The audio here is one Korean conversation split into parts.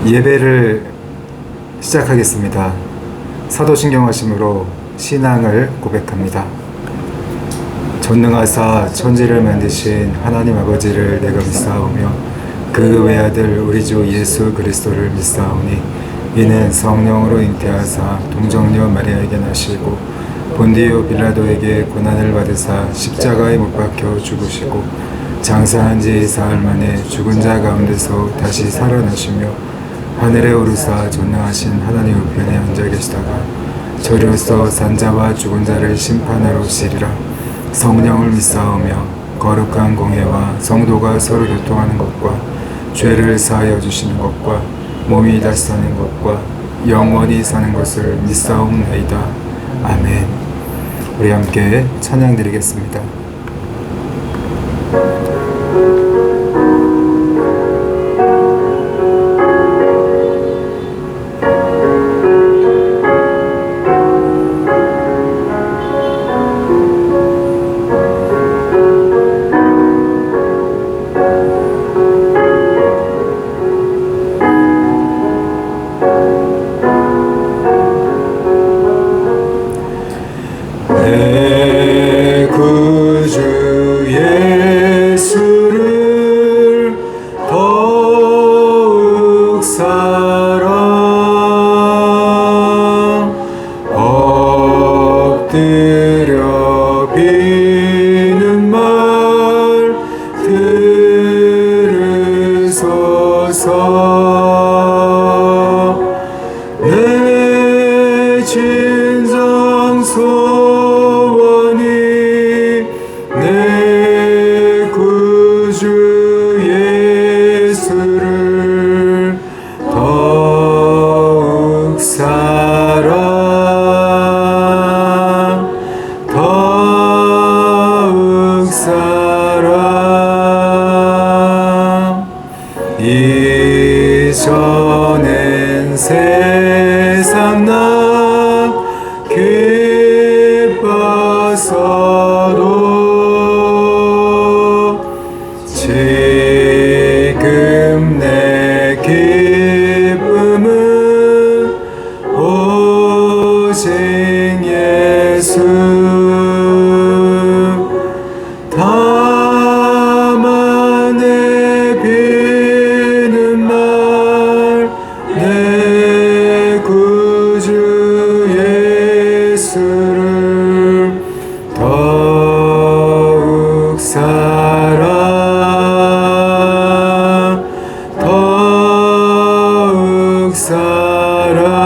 예배를 시작하겠습니다. 사도신경하심으로 신앙을 고백합니다. 전능하사 천지를 만드신 하나님 아버지를 내가 믿사오며 그 외아들 우리 주 예수 그리스도를 믿사오니 이는 성령으로 잉태하사 동정녀 마리아에게 나시고 본디오 빌라도에게 고난을 받으사 십자가에 못 박혀 죽으시고 장사한 지 사흘 만에 죽은 자 가운데서 다시 살아나시며 하늘에 오르사 전능하신 하나님 우편에 앉아 계시다가 저리로서 산자와 죽은 자를 심판하러 오시리라. 성령을 믿사오며 거룩한 공예와 성도가 서로 교통하는 것과 죄를 사하여 주시는 것과 몸이 다시 사는 것과 영원히 사는 것을 믿사옵나이다. 아멘. 우리 함께 찬양 드리겠습니다. 내 구주 예수를 더욱 사랑 엎드려 비는 말 들으소서. 내 진정 소원이 내 구주 예수를 더욱 사랑 더욱 사랑. 이전엔 세상 나 기뻤어도 지금 내 기쁨은 오직 예수. 다만 내 비는 말 내 구주 예수를 더욱 사랑 더욱 사랑.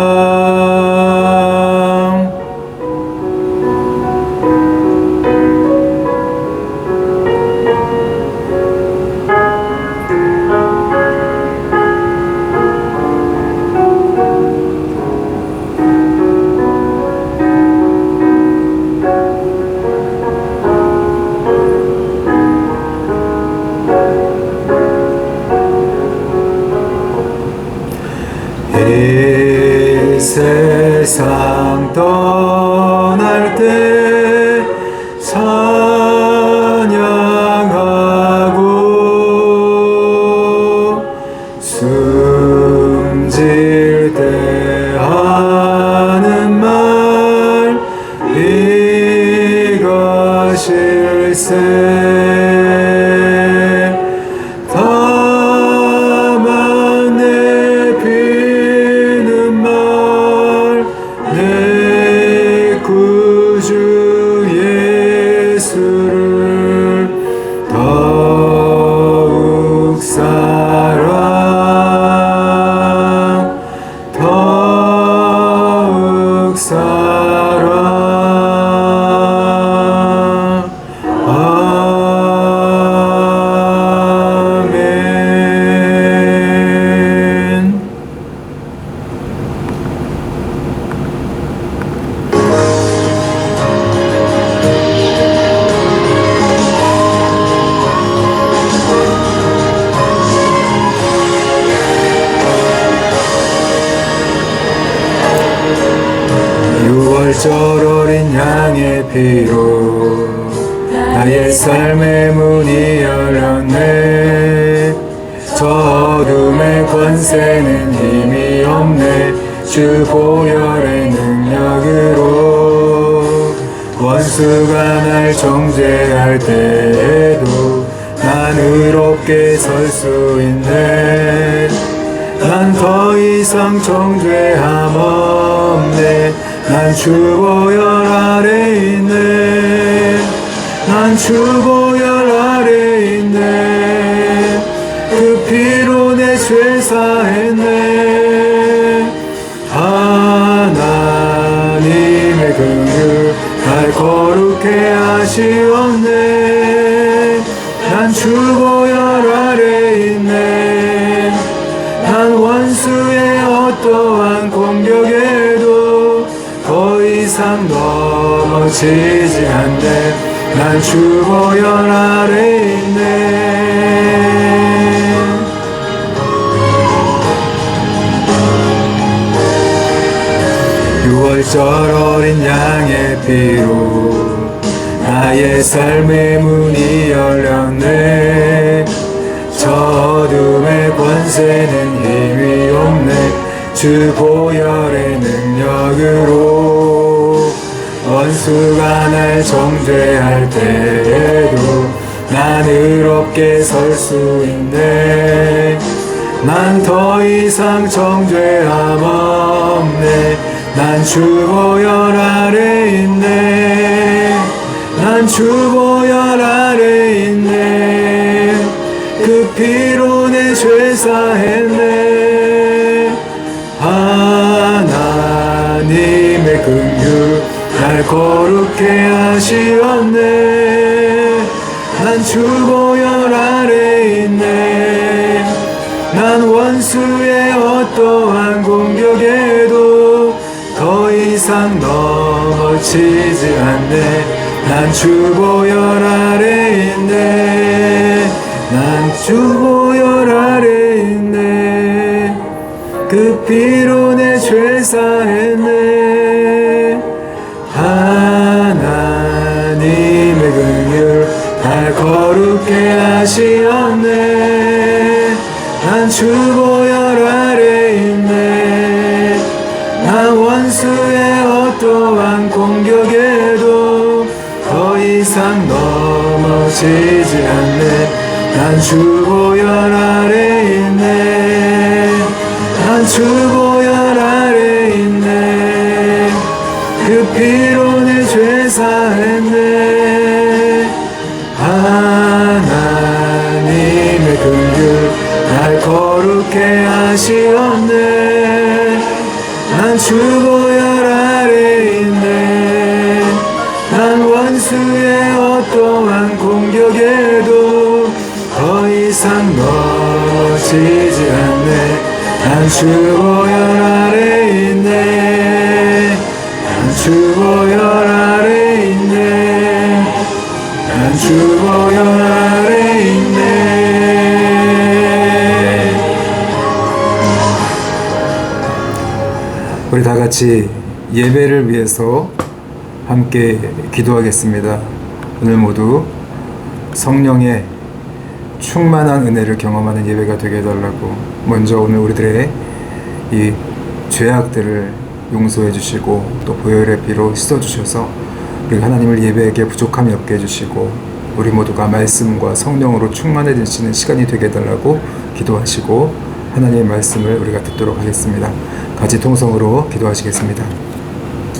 이 세상 떠날 때 찬양하고 숨질 때 하는 말 이것일세. 다만 내 비는 말 내 구주 예수를 더욱 사랑 더욱 사랑. 아멘. 유월절 어린 양의 피로 나의 삶의 문이 열렸네. 저 어둠 어둠의 권세는 힘이 없네. 주 보혈의 능력으로 원수가 날 정죄할 때에도 난 의롭게 설 수 있네. 난 더 이상 정죄함 없네. 난 주 보혈 아래 있네. 난 주 보혈 아래 있네. 그 피로 내 죄 사했네. 하나님의 긍휼 날 거룩해 하시었네. 난 주 보혈 아래 있네. 난 원수의 어떠한 공격에도 더 이상 넘어지지 않네. 난 주 보혈 아래 있네. 유월절 어린 양의 피로 나의 삶의 문이 열렸네. 저 어둠의 권세는 힘이 없네. 주 보혈의 능력으로 원수가 날 정죄할 때에도 난 의롭게 설 수 있네. 난 더 이상 정죄함 없네. 난 주 보혈 아래 있네. 난 주 보혈 아래 있네. 그 피로 내 죄 사했네. 하나님의 긍휼 날 거룩해 하시었네. 난 주 보혈 아래 있네. 난 원수의 어떠한 공격에도 더 이상 넘어지지 않네. 난 주 보혈 아래 있네. 난 주 보혈 아래 있네. 그 피로 내 죄 사했네. 하나님의 긍휼 날 거룩해 하시었네. 난 주 보혈 아래 있네. 난 원수의 어떠한 공격에도 더 이상 넘어지지 않네. 난 주 보혈 아래 있네. 난 주 보혈 아래 있네. 그 피로 내 죄 사했네. 하나님의 긍휼 날 거룩해 하시었네. 난 주 보혈 아래 있네. 난 원수의 어떠한 공격에도 더 이상 넘어지지 않네. 난 주 보혈 아래 있네. 난 주 보혈 아래 있네. 난 주 보혈 아래 있네. 우리 다 같이 예배를 위해서 함께 기도하겠습니다. 오늘 모두 성령의 충만한 은혜를 경험하는 예배가 되게 해달라고, 먼저 오늘 우리들의 이 죄악들을 용서해 주시고 또 보혈의 피로 씻어 주셔서 우리 하나님을 예배에게 부족함이 없게 해주시고 우리 모두가 말씀과 성령으로 충만해지시는 시간이 되게 해달라고 기도하시고 하나님의 말씀을 우리가 듣도록 하겠습니다. 같이 통성으로 기도하시겠습니다.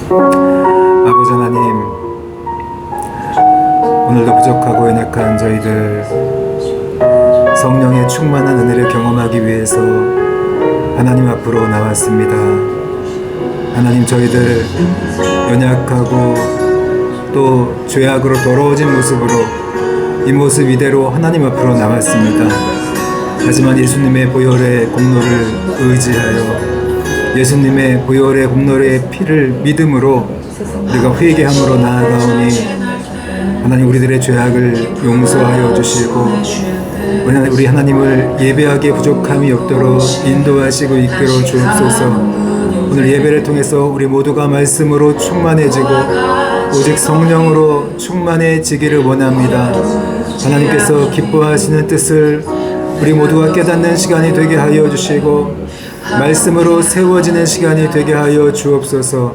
아버지 하나님, 오늘도 부족하고 연약한 저희들 성령의 충만한 은혜를 경험하기 위해서 하나님 앞으로 나왔습니다. 하나님, 저희들 연약하고 또 죄악으로 더러워진 모습으로 이 모습 이대로 하나님 앞으로 나왔습니다. 하지만 예수님의 보혈의 공로를 의지하여 예수님의 보혈의 공로의 피를 믿음으로 우리가 회개함으로 나아가오니 하나님, 우리들의 죄악을 용서하여 주시고 우리 하나님을 예배하기에 부족함이 없도록 인도하시고 이끌어 주옵소서. 오늘 예배를 통해서 우리 모두가 말씀으로 충만해지고 오직 성령으로 충만해지기를 원합니다. 하나님께서 기뻐하시는 뜻을 우리 모두가 깨닫는 시간이 되게 하여 주시고 말씀으로 세워지는 시간이 되게 하여 주옵소서.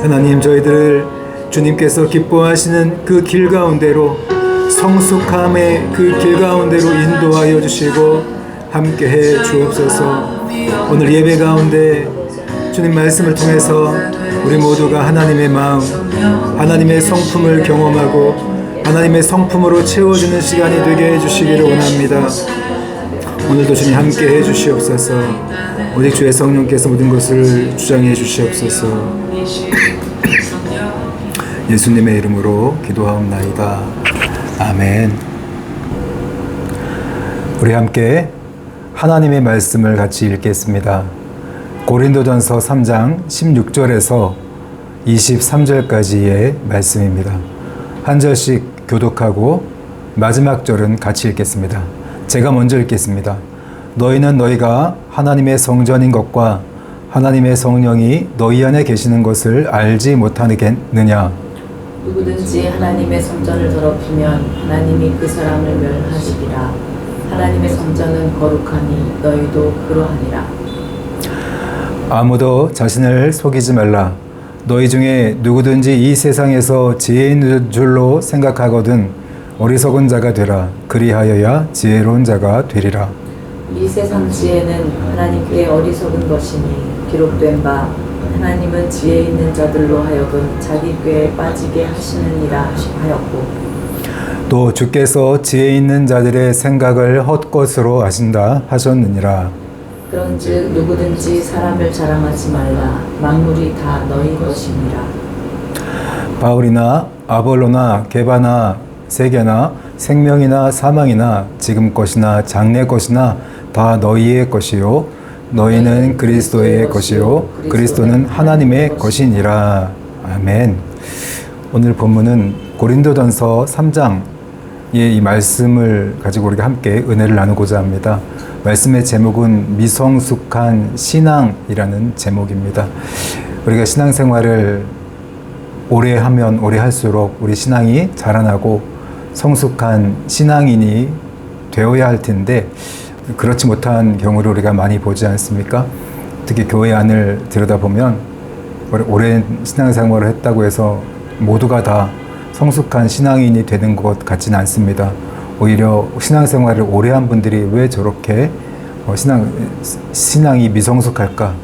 하나님, 저희들을 주님께서 기뻐하시는 그 길 가운데로, 성숙함의 그 길 가운데로 인도하여 주시고 함께해 주옵소서. 오늘 예배 가운데 주님 말씀을 통해서 우리 모두가 하나님의 마음, 하나님의 성품을 경험하고 하나님의 성품으로 채워지는 시간이 되게 해주시기를 원합니다. 오늘도 주님 함께 해주시옵소서. 오직 주의 성령께서 모든 것을 주장해 주시옵소서. 예수님의 이름으로 기도하옵나이다. 아멘. 우리 함께 하나님의 말씀을 같이 읽겠습니다. 고린도전서 3장 16절에서 23절까지의 말씀입니다. 한 절씩 교독하고 마지막 절은 같이 읽겠습니다. 제가 먼저 읽겠습니다. 너희는 너희가 하나님의 성전인 것과 하나님의 성령이 너희 안에 계시는 것을 알지 못하느냐? 누구든지 하나님의 성전을 더럽히면 하나님이 그 사람을 멸하시리라. 하나님의 성전은 거룩하니 너희도 그러하니라. 아무도 자신을 속이지 말라. 너희 중에 누구든지 이 세상에서 지혜 있는 줄로 생각하거든 어리석은 자가 되라. 그리하여야 지혜로운 자가 되리라. 이 세상 지혜는 하나님께 어리석은 것이니 기록된 바 하나님은 지혜 있는 자들로 하여금 자기 꾀에 빠지게 하시느니라 하였고, 또 주께서 지혜 있는 자들의 생각을 헛것으로 하신다 하셨느니라. 그런즉 누구든지 사람을 자랑하지 말라. 만물이 다 너희 것이니라. 바울이나 아볼로나 게바나 세계나 생명이나 사망이나 지금 것이나 장래 것이나 다 너희의 것이요 너희는 그리스도의 것이요 그리스도는 하나님의 것이니라. 아멘. 오늘 본문은 고린도전서 3장의 이 말씀을 가지고 우리가 함께 은혜를 나누고자 합니다. 말씀의 제목은 미성숙한 신앙이라는 제목입니다. 우리가 신앙생활을 오래 하면 오래 할수록 우리 신앙이 자라나고 성숙한 신앙인이 되어야 할 텐데 그렇지 못한 경우를 우리가 많이 보지 않습니까? 특히 교회 안을 들여다보면 오랜 신앙생활을 했다고 해서 모두가 다 성숙한 신앙인이 되는 것 같지는 않습니다. 오히려 신앙생활을 오래 한 분들이 왜 저렇게 신앙이 미성숙할까?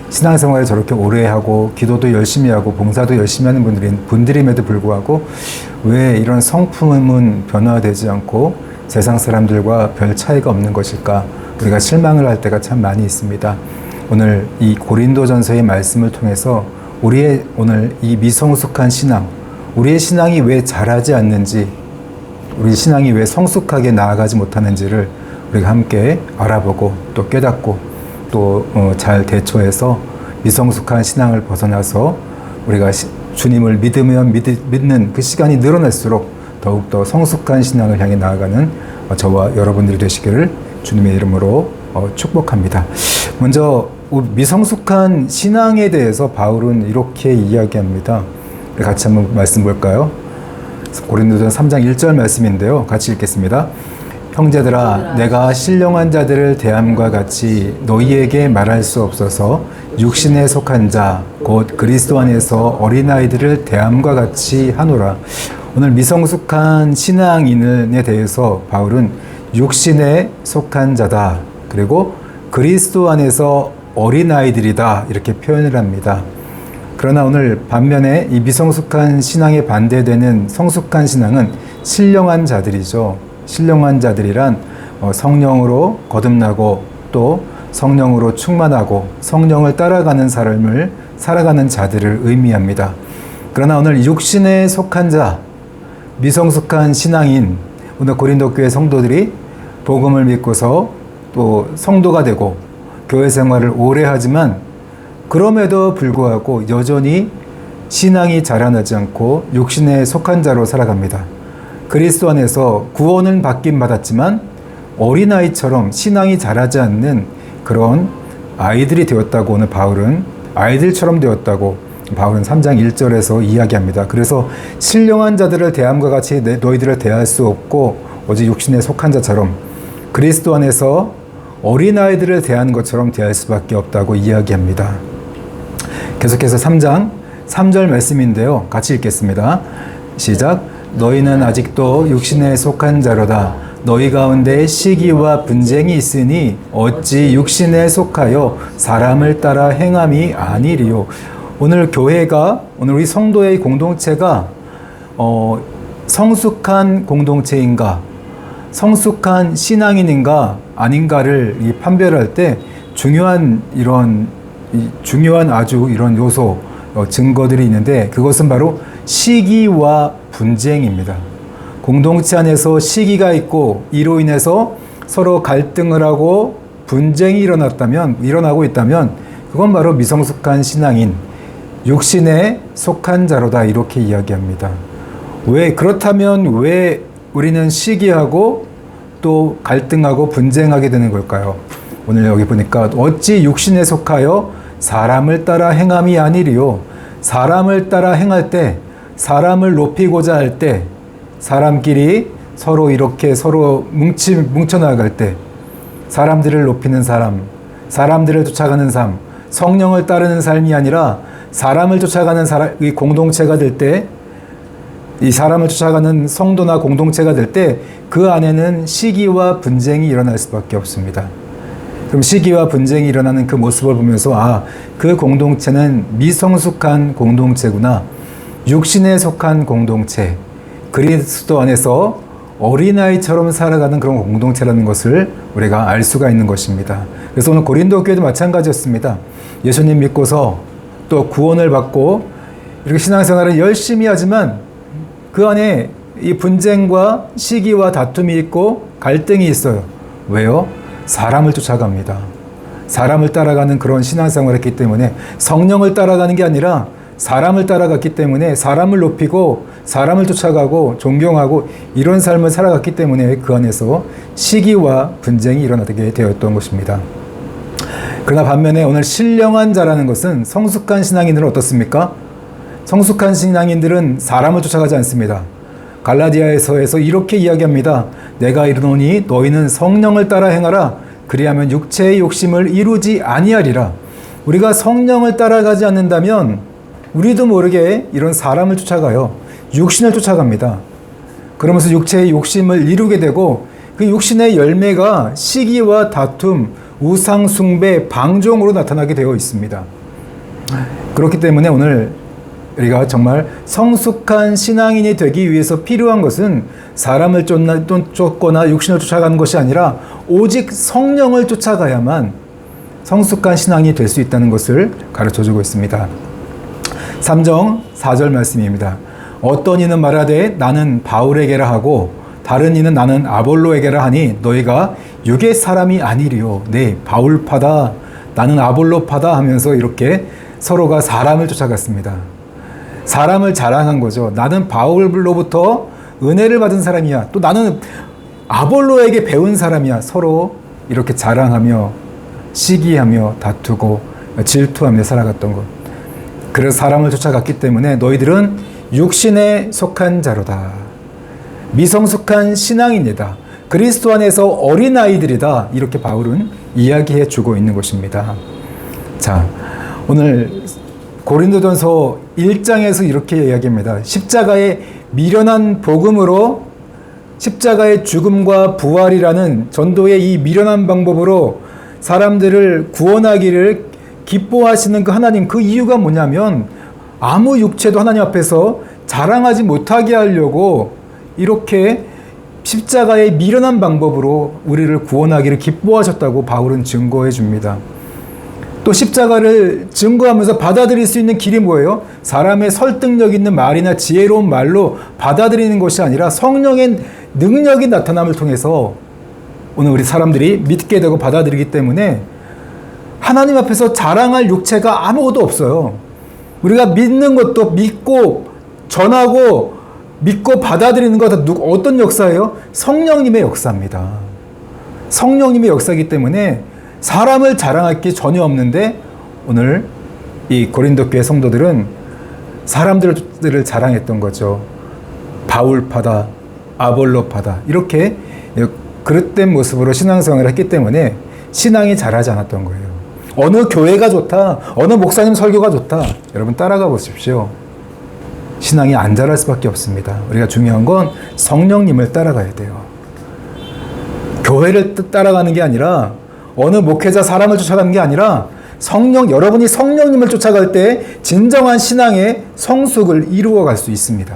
신앙생활을 저렇게 오래 하고 기도도 열심히 하고 봉사도 열심히 하는 분들임에도 불구하고 왜 이런 성품은 변화되지 않고 세상 사람들과 별 차이가 없는 것일까? 우리가 실망을 할 때가 참 많이 있습니다. 오늘 이 고린도전서의 말씀을 통해서 우리의 오늘 이 미성숙한 신앙, 우리의 신앙이 왜 자라지 않는지, 우리 신앙이 왜 성숙하게 나아가지 못하는지를 우리가 함께 알아보고 또 깨닫고 또 잘 대처해서 미성숙한 신앙을 벗어나서 우리가 주님을 믿는 그 시간이 늘어날수록 더욱더 성숙한 신앙을 향해 나아가는 저와 여러분들이 되시기를 주님의 이름으로 축복합니다. 먼저 미성숙한 신앙에 대해서 바울은 이렇게 이야기합니다. 같이 한번 말씀 볼까요? 고린도전서 3장 1절 말씀인데요. 같이 읽겠습니다. 형제들아, 내가 신령한 자들을 대함과 같이 너희에게 말할 수 없어서 육신에 속한 자, 곧 그리스도 안에서 어린아이들을 대함과 같이 하노라. 오늘 미성숙한 신앙인에 대해서 바울은 육신에 속한 자다, 그리고 그리스도 안에서 어린아이들이다, 이렇게 표현을 합니다. 그러나 오늘 반면에 이 미성숙한 신앙에 반대되는 성숙한 신앙은 신령한 자들이죠. 신령한 자들이란 성령으로 거듭나고 또 성령으로 충만하고 성령을 따라가는 삶을 살아가는 자들을 의미합니다. 그러나 오늘 육신에 속한 자, 미성숙한 신앙인, 오늘 고린도 교회 성도들이 복음을 믿고서 또 성도가 되고 교회 생활을 오래 하지만 그럼에도 불구하고 여전히 신앙이 자라나지 않고 육신에 속한 자로 살아갑니다. 그리스도 안에서 구원은 받긴 받았지만 어린아이처럼 신앙이 자라지 않는 그런 아이들이 되었다고 오늘 바울은 아이들처럼 되었다고 바울은 3장 1절에서 이야기합니다. 그래서 신령한 자들을 대함과 같이 너희들을 대할 수 없고 오직 육신에 속한 자처럼 그리스도 안에서 어린아이들을 대하는 것처럼 대할 수밖에 없다고 이야기합니다. 계속해서 3장 3절 말씀인데요. 같이 읽겠습니다. 시작. 너희는 아직도 육신에 속한 자로다. 너희 가운데 시기와 분쟁이 있으니 어찌 육신에 속하여 사람을 따라 행함이 아니리요. 오늘 교회가, 오늘 우리 성도의 공동체가 성숙한 공동체인가, 성숙한 신앙인인가 아닌가를 판별할 때 중요한 아주 이런 요소, 증거들이 있는데, 그것은 바로 시기와 분쟁입니다. 공동체 안에서 시기가 있고 이로 인해서 서로 갈등을 하고 분쟁이 일어나고 있다면 그건 바로 미성숙한 신앙인, 육신에 속한 자로다, 이렇게 이야기합니다. 그렇다면 왜 우리는 시기하고 또 갈등하고 분쟁하게 되는 걸까요? 오늘 여기 보니까 어찌 육신에 속하여 사람을 따라 행함이 아니리요. 사람을 따라 행할 때, 사람을 높이고자 할 때, 사람끼리 서로 이렇게 서로 뭉쳐나갈 때, 사람들을 높이는 사람, 사람들을 쫓아가는 삶, 성령을 따르는 삶이 아니라 사람을 쫓아가는 이 공동체가 될 때, 이 사람을 쫓아가는 성도나 공동체가 될 때 그 안에는 시기와 분쟁이 일어날 수밖에 없습니다. 그럼 시기와 분쟁이 일어나는 그 모습을 보면서 그 공동체는 미성숙한 공동체구나, 육신에 속한 공동체, 그리스도 안에서 어린아이처럼 살아가는 그런 공동체라는 것을 우리가 알 수가 있는 것입니다. 그래서 오늘 고린도 교회도 마찬가지였습니다. 예수님 믿고서 또 구원을 받고 이렇게 신앙생활을 열심히 하지만 그 안에 이 분쟁과 시기와 다툼이 있고 갈등이 있어요. 왜요? 사람을 쫓아갑니다. 사람을 따라가는 그런 신앙생활을 했기 때문에, 성령을 따라가는 게 아니라 사람을 따라갔기 때문에, 사람을 높이고 사람을 쫓아가고 존경하고 이런 삶을 살아갔기 때문에 그 안에서 시기와 분쟁이 일어나게 되었던 것입니다. 그러나 반면에 오늘 신령한 자라는 것은, 성숙한 신앙인들은 어떻습니까? 성숙한 신앙인들은 사람을 쫓아가지 않습니다. 갈라디아서에서 이렇게 이야기합니다. 내가 이르노니 너희는 성령을 따라 행하라. 그리하면 육체의 욕심을 이루지 아니하리라. 우리가 성령을 따라가지 않는다면 우리도 모르게 이런 사람을 쫓아가요. 육신을 쫓아갑니다. 그러면서 육체의 욕심을 이루게 되고, 그 육신의 열매가 시기와 다툼, 우상 숭배, 방종으로 나타나게 되어 있습니다. 그렇기 때문에 오늘 우리가 정말 성숙한 신앙인이 되기 위해서 필요한 것은 사람을 쫓거나 육신을 쫓아가는 것이 아니라 오직 성령을 쫓아가야만 성숙한 신앙이 될 수 있다는 것을 가르쳐주고 있습니다. 3장 4절 말씀입니다. 어떤 이는 말하되 나는 바울에게라 하고 다른 이는 나는 아볼로에게라 하니 너희가 육의 사람이 아니리요. 네, 바울파다, 나는 아볼로파다 하면서 이렇게 서로가 사람을 쫓아갔습니다. 사람을 자랑한 거죠. 나는 바울로부터 은혜를 받은 사람이야. 또 나는 아볼로에게 배운 사람이야. 서로 이렇게 자랑하며 시기하며 다투고 질투하며 살아갔던 것. 그래서 사람을 쫓아갔기 때문에 너희들은 육신에 속한 자로다. 미성숙한 신앙인이다. 그리스도 안에서 어린아이들이다. 이렇게 바울은 이야기해 주고 있는 것입니다. 자, 오늘 고린도전서 1장에서 이렇게 이야기합니다. 십자가의 미련한 복음으로, 십자가의 죽음과 부활이라는 전도의 이 미련한 방법으로 사람들을 구원하기를 기뻐하시는 그 하나님, 그 이유가 뭐냐면 아무 육체도 하나님 앞에서 자랑하지 못하게 하려고 이렇게 십자가의 미련한 방법으로 우리를 구원하기를 기뻐하셨다고 바울은 증거해 줍니다. 또 십자가를 증거하면서 받아들일 수 있는 길이 뭐예요? 사람의 설득력 있는 말이나 지혜로운 말로 받아들이는 것이 아니라 성령의 능력이 나타남을 통해서 오늘 우리 사람들이 믿게 되고 받아들이기 때문에 하나님 앞에서 자랑할 육체가 아무것도 없어요. 우리가 믿는 것도 믿고 전하고 믿고 받아들이는 것 어떤 역사예요? 성령님의 역사입니다. 성령님의 역사이기 때문에 사람을 자랑할 게 전혀 없는데 오늘 이 고린도 교회 성도들은 사람들을 자랑했던 거죠. 바울파다, 아볼로파다 이렇게 그릇된 모습으로 신앙생활을 했기 때문에 신앙이 자라지 않았던 거예요. 어느 교회가 좋다, 어느 목사님 설교가 좋다, 여러분 따라가 보십시오. 신앙이 안 자랄 수밖에 없습니다. 우리가 중요한 건 성령님을 따라가야 돼요. 교회를 따라가는 게 아니라, 어느 목회자 사람을 쫓아가는 게 아니라, 여러분이 성령님을 쫓아갈 때 진정한 신앙의 성숙을 이루어갈 수 있습니다.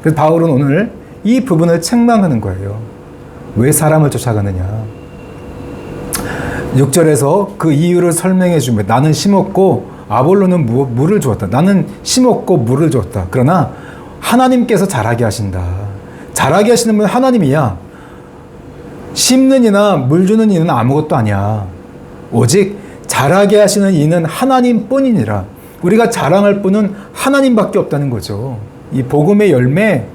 그래서 바울은 오늘 이 부분을 책망하는 거예요. 왜 사람을 쫓아가느냐. 6절에서 그 이유를 설명해 줍니다. 나는 심었고 아볼로는 물을 주었다. 나는 심었고 물을 주었다. 그러나 하나님께서 자라게 하신다. 자라게 하시는 분은 하나님이야. 심는 이나 물 주는 이는 아무것도 아니야. 오직 자라게 하시는 이는 하나님뿐이니라. 우리가 자랑할 분은 하나님밖에 없다는 거죠. 이 복음의 열매,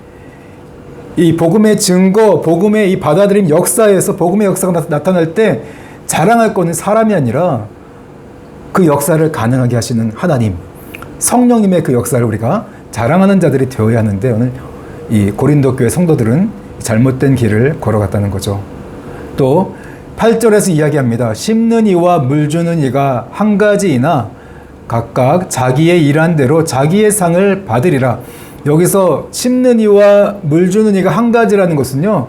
이 복음의 증거, 복음의 이 받아들임 역사에서 복음의 역사가 나타날 때 자랑할 거는 사람이 아니라 그 역사를 가능하게 하시는 하나님, 성령님의 그 역사를 우리가 자랑하는 자들이 되어야 하는데, 오늘 이 고린도 교회 성도들은 잘못된 길을 걸어갔다는 거죠. 또 8절에서 이야기합니다. 심는 이와 물 주는 이가 한 가지이나 각각 자기의 일한 대로 자기의 상을 받으리라. 여기서 심는 이와 물 주는 이가 한 가지라는 것은요,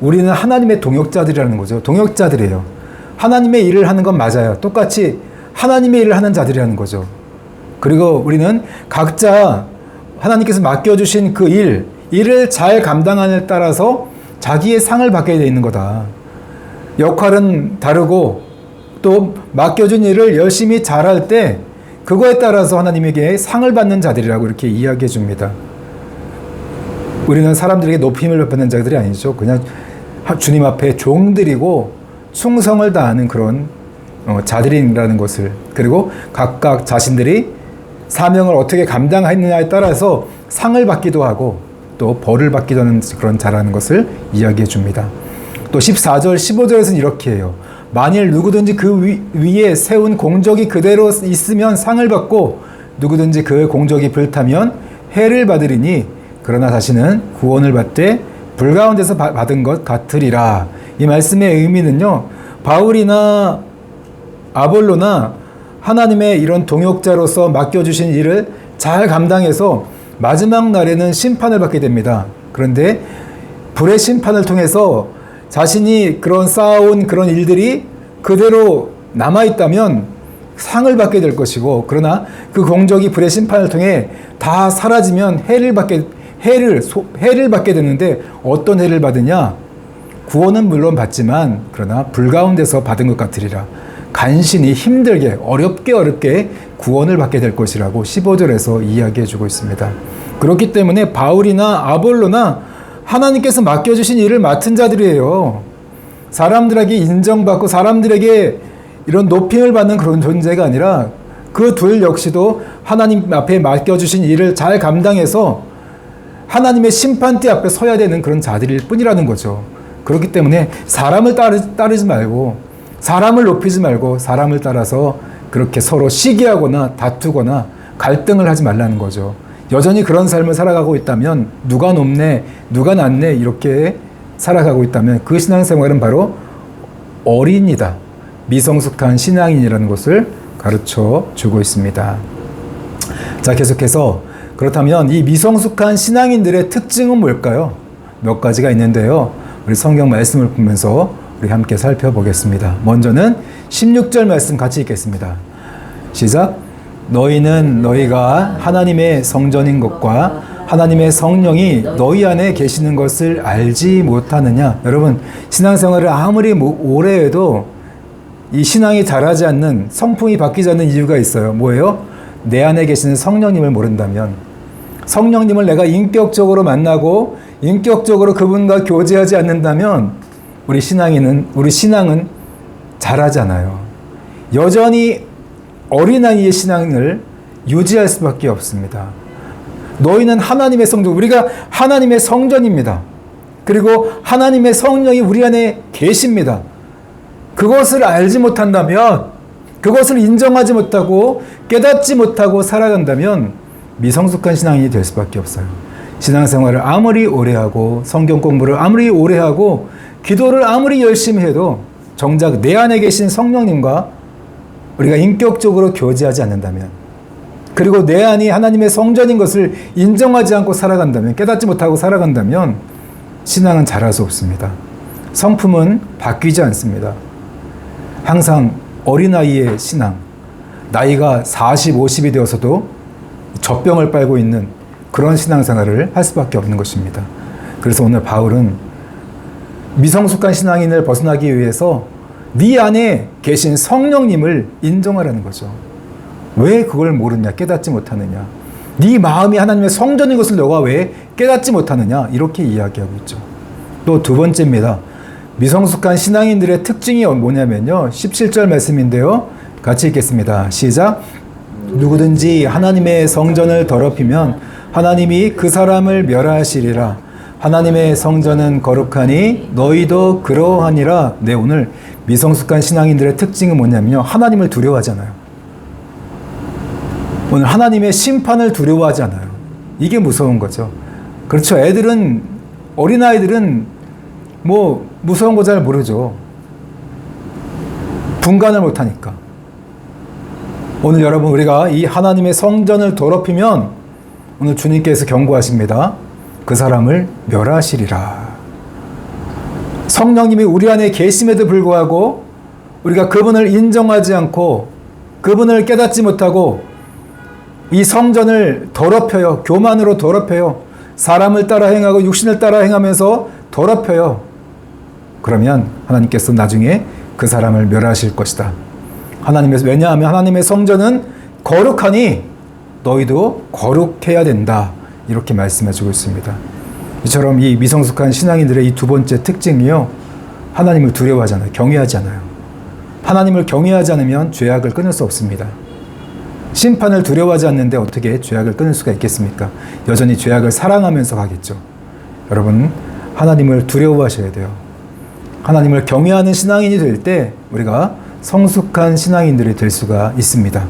우리는 하나님의 동역자들이라는 거죠. 동역자들이에요. 하나님의 일을 하는 건 맞아요. 똑같이 하나님의 일을 하는 자들이라는 거죠. 그리고 우리는 각자 하나님께서 맡겨주신 그 일을 잘 감당하느냐에 따라서 자기의 상을 받게 되어 있는 거다. 역할은 다르고 또 맡겨준 일을 열심히 잘할 때 그거에 따라서 하나님에게 상을 받는 자들이라고 이렇게 이야기해 줍니다. 우리는 사람들에게 높임을 받는 자들이 아니죠. 그냥 주님 앞에 종들이고 충성을 다하는 그런 자들이라는 것을, 그리고 각각 자신들이 사명을 어떻게 감당했느냐에 따라서 상을 받기도 하고 또 벌을 받기도 하는 그런 자라는 것을 이야기해 줍니다. 또 14절, 15절에서는 이렇게 해요. 만일 누구든지 그 위에 세운 공적이 그대로 있으면 상을 받고 누구든지 그 공적이 불타면 해를 받으리니 그러나 자신은 구원을 받되 불 가운데서 받은 것 같으리라. 이 말씀의 의미는요, 바울이나 아볼로나 하나님의 이런 동역자로서 맡겨주신 일을 잘 감당해서 마지막 날에는 심판을 받게 됩니다. 그런데 불의 심판을 통해서 자신이 쌓아온 그런 일들이 그대로 남아있다면 상을 받게 될 것이고, 그러나 그 공적이 불의 심판을 통해 다 사라지면 해를 받게 되는데, 어떤 해를 받으냐? 구원은 물론 받지만 그러나 불 가운데서 받은 것 같으리라. 간신히 힘들게 어렵게 구원을 받게 될 것이라고 15절에서 이야기해 주고 있습니다. 그렇기 때문에 바울이나 아볼로나 하나님께서 맡겨주신 일을 맡은 자들이에요. 사람들에게 인정받고 사람들에게 이런 높임을 받는 그런 존재가 아니라 그 둘 역시도 하나님 앞에 맡겨주신 일을 잘 감당해서 하나님의 심판대 앞에 서야 되는 그런 자들일 뿐이라는 거죠. 그렇기 때문에 사람을 따르지 말고, 사람을 높이지 말고 사람을 따라서 그렇게 서로 시기하거나 다투거나 갈등을 하지 말라는 거죠. 여전히 그런 삶을 살아가고 있다면, 누가 높네, 누가 낮네 이렇게 살아가고 있다면 그 신앙생활은 바로 어린이다, 미성숙한 신앙인이라는 것을 가르쳐 주고 있습니다. 자, 계속해서 그렇다면 이 미성숙한 신앙인들의 특징은 뭘까요? 몇 가지가 있는데요. 우리 성경 말씀을 보면서 우리 함께 살펴보겠습니다. 먼저는 16절 말씀 같이 읽겠습니다. 시작. 너희는 너희가 하나님의 성전인 것과 하나님의 성령이 너희 안에 계시는 것을 알지 못하느냐. 여러분, 신앙생활을 아무리 오래 해도 이 신앙이 자라지 않는, 성품이 바뀌지 않는 이유가 있어요. 뭐예요? 내 안에 계시는 성령님을 모른다면, 성령님을 내가 인격적으로 만나고 인격적으로 그분과 교제하지 않는다면 우리 신앙은 자라지 않아요. 여전히 어린아이의 신앙을 유지할 수밖에 없습니다. 너희는 하나님의 성전, 우리가 하나님의 성전입니다. 그리고 하나님의 성령이 우리 안에 계십니다. 그것을 알지 못한다면, 그것을 인정하지 못하고 깨닫지 못하고 살아간다면 미성숙한 신앙인이 될 수밖에 없어요. 신앙생활을 아무리 오래 하고 성경 공부를 아무리 오래 하고 기도를 아무리 열심히 해도 정작 내 안에 계신 성령님과 우리가 인격적으로 교제하지 않는다면, 그리고 내 안이 하나님의 성전인 것을 인정하지 않고 살아간다면, 깨닫지 못하고 살아간다면 신앙은 자랄 수 없습니다. 성품은 바뀌지 않습니다. 항상 어린아이의 신앙, 나이가 40, 50이 되어서도 젖병을 빨고 있는 그런 신앙생활을 할 수밖에 없는 것입니다. 그래서 오늘 바울은 미성숙한 신앙인을 벗어나기 위해서 네 안에 계신 성령님을 인정하라는 거죠. 왜 그걸 모르냐, 깨닫지 못하느냐. 네 마음이 하나님의 성전인 것을 너가 왜 깨닫지 못하느냐, 이렇게 이야기하고 있죠. 또 두 번째입니다. 미성숙한 신앙인들의 특징이 뭐냐면요, 17절 말씀인데요, 같이 읽겠습니다. 시작. 누구든지 하나님의 성전을 더럽히면 하나님이 그 사람을 멸하시리라. 하나님의 성전은 거룩하니 너희도 그러하니라. 네, 오늘 미성숙한 신앙인들의 특징은 뭐냐면요, 하나님을 두려워하잖아요. 오늘 하나님의 심판을 두려워하지 않아요. 이게 무서운 거죠. 그렇죠. 애들은, 어린아이들은 뭐 무서운 거 잘 모르죠. 분간을 못하니까. 오늘 여러분, 우리가 이 하나님의 성전을 더럽히면 오늘 주님께서 경고하십니다. 그 사람을 멸하시리라. 성령님이 우리 안에 계심에도 불구하고 우리가 그분을 인정하지 않고 그분을 깨닫지 못하고 이 성전을 더럽혀요. 교만으로 더럽혀요. 사람을 따라 행하고 육신을 따라 행하면서 더럽혀요. 그러면 하나님께서 나중에 그 사람을 멸하실 것이다. 왜냐하면 하나님의 성전은 거룩하니 너희도 거룩해야 된다. 이렇게 말씀해주고 있습니다. 이처럼 이 미성숙한 신앙인들의 이 두 번째 특징이요, 하나님을 두려워하잖아요. 경외하지 않아요. 하나님을 경외하지 않으면 죄악을 끊을 수 없습니다. 심판을 두려워하지 않는데 어떻게 죄악을 끊을 수가 있겠습니까? 여전히 죄악을 사랑하면서 가겠죠. 여러분, 하나님을 두려워하셔야 돼요. 하나님을 경외하는 신앙인이 될 때 우리가 성숙한 신앙인들이 될 수가 있습니다.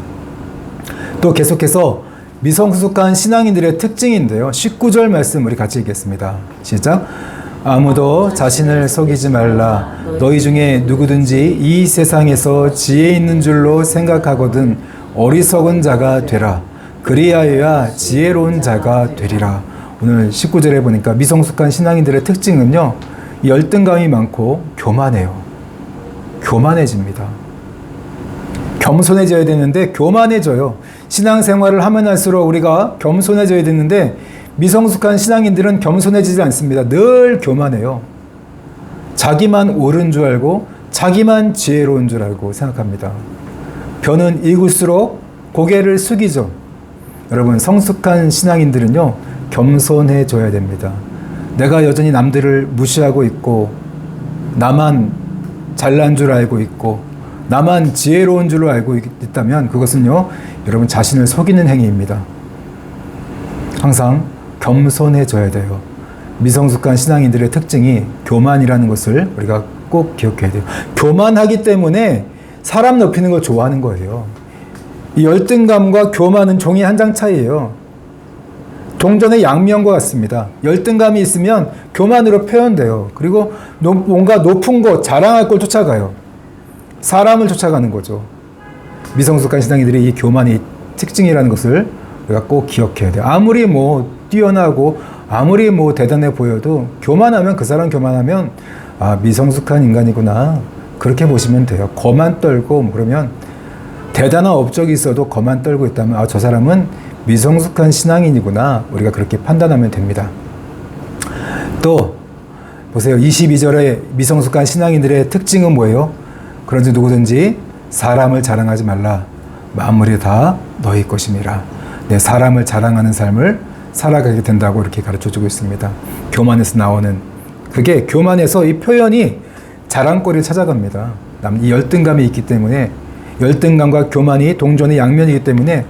또 계속해서 미성숙한 신앙인들의 특징인데요, 19절 말씀 우리 같이 읽겠습니다. 시작. 아무도 자신을 속이지 말라. 너희 중에 누구든지 이 세상에서 지혜 있는 줄로 생각하거든 어리석은 자가 되라. 그리하여야 지혜로운 자가 되리라. 오늘 19절에 보니까 미성숙한 신앙인들의 특징은요, 열등감이 많고 교만해요. 교만해집니다. 겸손해져야 되는데 교만해져요. 신앙생활을 하면 할수록 우리가 겸손해져야 되는데 미성숙한 신앙인들은 겸손해지지 않습니다. 늘 교만해요. 자기만 옳은 줄 알고 자기만 지혜로운 줄 알고 생각합니다. 벼는 익을수록 고개를 숙이죠. 여러분, 성숙한 신앙인들은요, 겸손해져야 됩니다. 내가 여전히 남들을 무시하고 있고 나만 잘난 줄 알고 있고 나만 지혜로운 줄로 알고 있다면 그것은요, 여러분 자신을 속이는 행위입니다. 항상 겸손해져야 돼요. 미성숙한 신앙인들의 특징이 교만이라는 것을 우리가 꼭 기억해야 돼요. 교만하기 때문에 사람 높이는 걸 좋아하는 거예요. 이 열등감과 교만은 종이 한 장 차이예요. 동전의 양면과 같습니다. 열등감이 있으면 교만으로 표현돼요. 그리고 뭔가 높은 것, 자랑할 걸 쫓아가요. 사람을 쫓아가는 거죠. 미성숙한 신앙인들이 이 교만이 특징이라는 것을 우리가 꼭 기억해야 돼요. 아무리 뭐 뛰어나고 아무리 뭐 대단해 보여도 교만하면, 그 사람 교만하면 미성숙한 인간이구나, 그렇게 보시면 돼요. 거만 떨고 뭐 그러면, 대단한 업적이 있어도 거만 떨고 있다면 저 사람은 미성숙한 신앙인이구나, 우리가 그렇게 판단하면 됩니다. 또 보세요. 22절에 미성숙한 신앙인들의 특징은 뭐예요? 그런지 누구든지 사람을 자랑하지 말라. 만물이 다 너희 것임이라. 네, 사람을 자랑하는 삶을 살아가게 된다고 이렇게 가르쳐주고 있습니다. 교만에서 나오는, 그게 교만에서 이 표현이 자랑거리를 찾아갑니다. 이 열등감이 있기 때문에, 열등감과 교만이 동전의 양면이기 때문에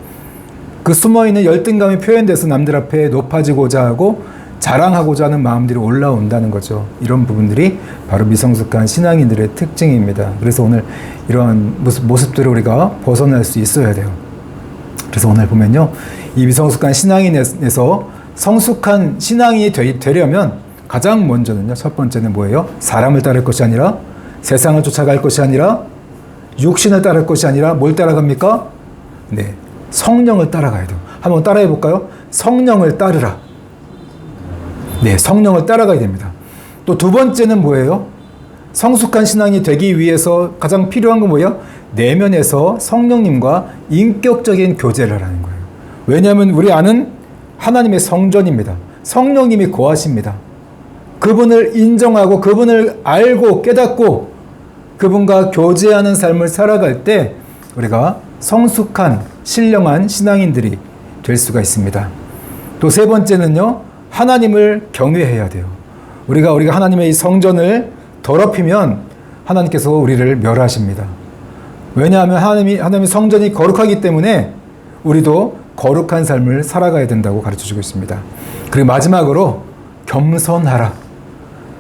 그 숨어있는 열등감이 표현돼서 남들 앞에 높아지고자 하고 자랑하고자 하는 마음들이 올라온다는 거죠. 이런 부분들이 바로 미성숙한 신앙인들의 특징입니다. 그래서 오늘 이런 모습들을 우리가 벗어날 수 있어야 돼요. 그래서 오늘 보면요, 이 미성숙한 신앙인에서 성숙한 신앙인이 되려면 가장 먼저는요, 첫 번째는 뭐예요? 사람을 따를 것이 아니라, 세상을 쫓아갈 것이 아니라, 육신을 따를 것이 아니라 뭘 따라갑니까? 네, 성령을 따라가야 돼요. 한번 따라해 볼까요? 성령을 따르라. 네, 성령을 따라가야 됩니다. 또 두 번째는 뭐예요? 성숙한 신앙이 되기 위해서 가장 필요한 건 뭐예요? 내면에서 성령님과 인격적인 교제를 하는 거예요. 왜냐하면 우리 안은 하나님의 성전입니다. 성령님이 거하십니다. 그분을 인정하고 그분을 알고 깨닫고 그분과 교제하는 삶을 살아갈 때 우리가 성숙한 신령한 신앙인들이 될 수가 있습니다. 또 세 번째는요, 하나님을 경외해야 돼요. 우리가 하나님의 이 성전을 더럽히면 하나님께서 우리를 멸하십니다. 왜냐하면 하나님의 성전이 거룩하기 때문에 우리도 거룩한 삶을 살아가야 된다고 가르쳐주고 있습니다. 그리고 마지막으로 겸손하라.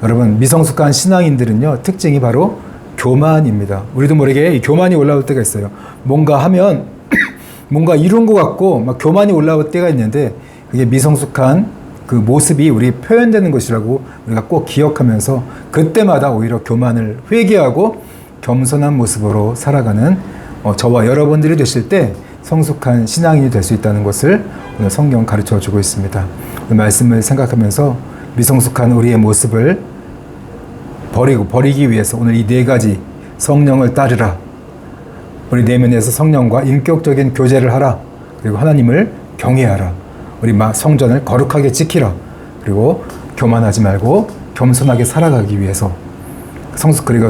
여러분, 미성숙한 신앙인들은요, 특징이 바로 교만입니다. 우리도 모르게 이 교만이 올라올 때가 있어요. 뭔가 하면 뭔가 이룬 것 같고 막 교만이 올라올 때가 있는데 그게 미성숙한 그 모습이 우리 표현되는 것이라고 우리가 꼭 기억하면서 그때마다 오히려 교만을 회개하고 겸손한 모습으로 살아가는 저와 여러분들이 되실 때 성숙한 신앙인이 될 수 있다는 것을 오늘 성경 가르쳐 주고 있습니다. 그 말씀을 생각하면서 미성숙한 우리의 모습을 버리기 위해서 오늘 이 네 가지 성령을 따르라. 우리 내면에서 성령과 인격적인 교제를 하라. 그리고 하나님을 경외하라. 우리 성전을 거룩하게 지키라. 그리고 교만하지 말고 겸손하게 살아가기 위해서 그리고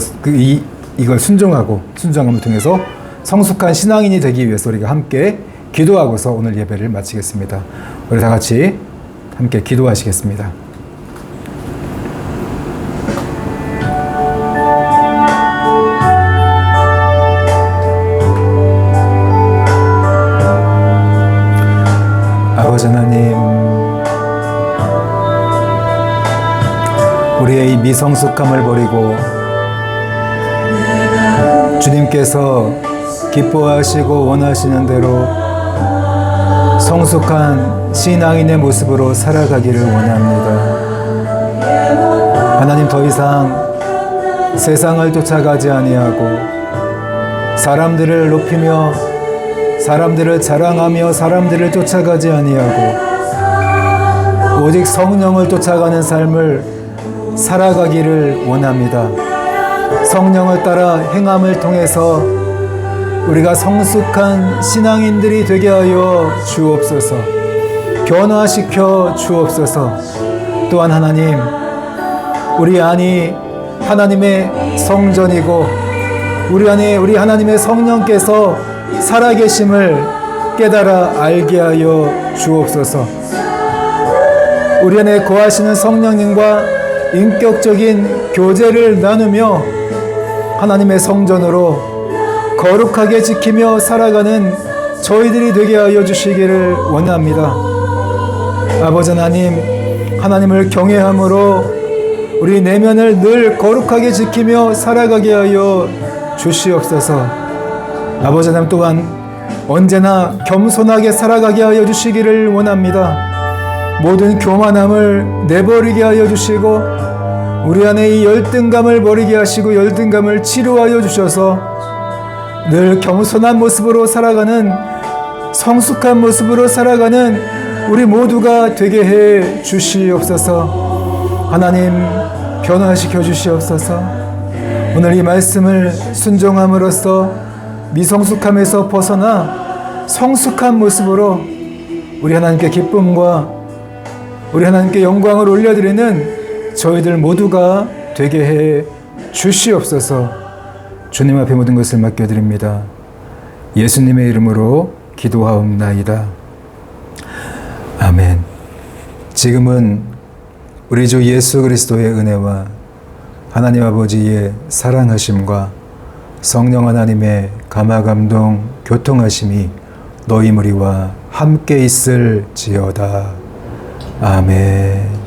이걸 순종함을 통해서 성숙한 신앙인이 되기 위해서 우리가 함께 기도하고서 오늘 예배를 마치겠습니다. 우리 다 같이 함께 기도하시겠습니다. 아버지 하나님, 우리의 이 미성숙함을 버리고 주님께서 기뻐하시고 원하시는 대로 성숙한 신앙인의 모습으로 살아가기를 원합니다. 하나님, 더 이상 세상을 쫓아가지 아니하고 사람들을 높이며 사람들을 자랑하며 사람들을 쫓아가지 아니하고 오직 성령을 쫓아가는 삶을 살아가기를 원합니다. 성령을 따라 행함을 통해서 우리가 성숙한 신앙인들이 되게 하여 주옵소서. 변화시켜 주옵소서. 또한 하나님, 우리 안이 하나님의 성전이고 우리 안에 우리 하나님의 성령께서 살아계심을 깨달아 알게 하여 주옵소서. 우리 안에 거하시는 성령님과 인격적인 교제를 나누며 하나님의 성전으로 거룩하게 지키며 살아가는 저희들이 되게 하여 주시기를 원합니다. 아버지 하나님, 하나님을 경외함으로 우리 내면을 늘 거룩하게 지키며 살아가게 하여 주시옵소서. 아버지 하나님, 또한 언제나 겸손하게 살아가게 하여 주시기를 원합니다. 모든 교만함을 내버리게 하여 주시고 우리 안에 이 열등감을 버리게 하시고 열등감을 치료하여 주셔서 늘 겸손한 모습으로 살아가는, 성숙한 모습으로 살아가는 우리 모두가 되게 해 주시옵소서. 하나님, 변화시켜 주시옵소서. 오늘 이 말씀을 순종함으로써 미성숙함에서 벗어나 성숙한 모습으로 우리 하나님께 기쁨과 우리 하나님께 영광을 올려드리는 저희들 모두가 되게 해 주시옵소서. 주님 앞에 모든 것을 맡겨드립니다. 예수님의 이름으로 기도하옵나이다. 아멘. 지금은 우리 주 예수 그리스도의 은혜와 하나님 아버지의 사랑하심과 성령 하나님의 감화감동 교통하심이 너희 무리와 함께 있을지어다. 아멘.